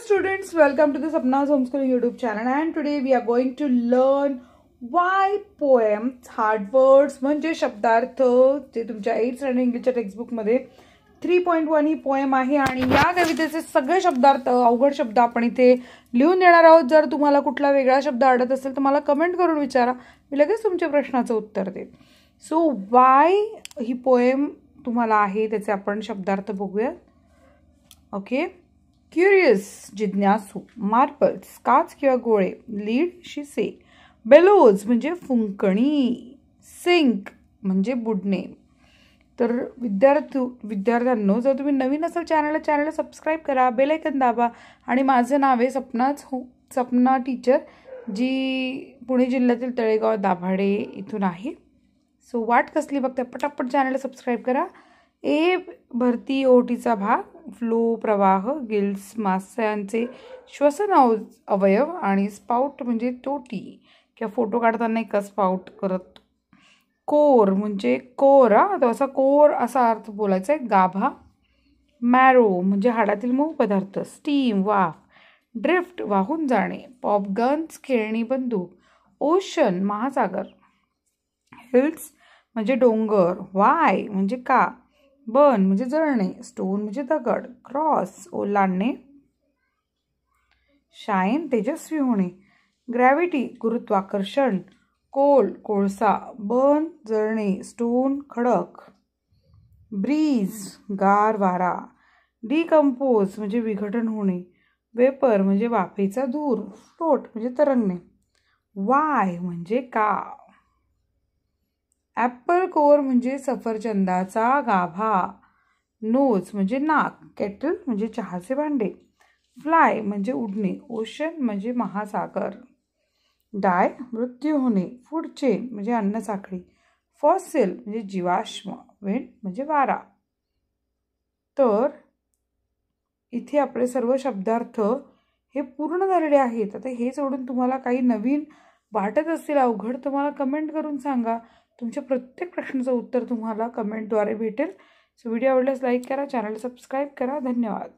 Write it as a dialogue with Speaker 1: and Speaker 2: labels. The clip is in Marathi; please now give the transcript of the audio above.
Speaker 1: students, welcome to the Sapna's Homeschooling YouTube channel and today we are going to learn why poems, hard words म्हणजे शब्दार्थ जे तुमच्या 8th स्टँडर्ड इंग्लिशच्या टेक्स्टबुक मध्ये 3.1 ही पोएम आहे आणि या कवितेचे सगळे शब्दार्थ अवघड शब्द आपण इथे लिहून देणार आहोत। जर तुम्हाला कुठला वेगळा शब्द आवडत असेल तर मला कमेंट करून विचारा, मी लगेच तुमच्या प्रश्नाचं उत्तर देईन। सो व्हाय ही पोएम तुम्हाला आहे त्याचे आपण शब्दार्थ बघूया। ओके, क्युरियस जिज्ञासू, मार्बल्स काच किंवा गोळे, लीड शिसे, बेलोज म्हणजे फुंकणी, सिंक म्हणजे बुडणे। तर विद्यार्थ्यांनो, जर तुम्ही नवीन असाल चॅनलला सबस्क्राइब करा, बेल आयकन दाबा आणि माझं नाव आहे सपना टीचर, जी पुणे जिल्ह्यातील तळेगाव दाभाडे इथून आहे। सो वाट कसली बघता, पटापट चॅनलला सबस्क्राइब करा। ए भरती ओटीचा भाग, फ्लो प्रवाह, गिल्स मास्यांचे श्वसन अवयव आणि स्पाउट म्हणजे तोटी किंवा फोटो काढताना एका स्पाउट करत। कोर म्हणजे कोर, असा कोर असा अर्थ बोलायचा आहे, गाभा। मॅरो म्हणजे हाडातील मऊ पदार्थ, स्टीम वाफ, ड्रिफ्ट वाहून जाणे, पॉपगन्स खेळणी बंदूक, ओशन महासागर, हिल्स म्हणजे डोंगर, वाय म्हणजे का, बर्न म्हणजे जळणे, स्टोन म्हणजे दगड, क्रॉस ओलांडणे, शाईन तेजस्वी होणे, ग्रॅव्हिटी गुरुत्वाकर्षण, कोल कोळसा, बर्न जळणे, स्टोन खडक, ब्रीज गार वारा, डिकम्पोज म्हणजे विघटन होणे, वेपर म्हणजे वाफेचा धूर, फ्लोट म्हणजे तरंगणे, वाय म्हणजे का, ॲपल कोर म्हणजे सफरचंदाचा गाभा, नोज म्हणजे नाक, केटल म्हणजे चहाचे भांडे, फ्लाय म्हणजे उडणे, ओशन म्हणजे महासागर, डाय मृत्यू होणे, फूड चेन म्हणजे अन्न साखळी, फॉसिल म्हणजे जीवाश्म, विंड म्हणजे वारा। तर इथे आपले सर्व शब्दार्थ हे पूर्ण झालेले आहेत। आता हे सोडून तुम्हाला काही नवीन वाटत असतील अवघड, तुम्हाला कमेंट करून सांगा, तुमच्या प्रत्येक प्रश्नाचं उत्तर तुम्हाला कमेंटद्वारे भेटेल। सो व्हिडिओ आवडल्यास लाईक करा, चॅनल सबस्क्राइब करा। धन्यवाद।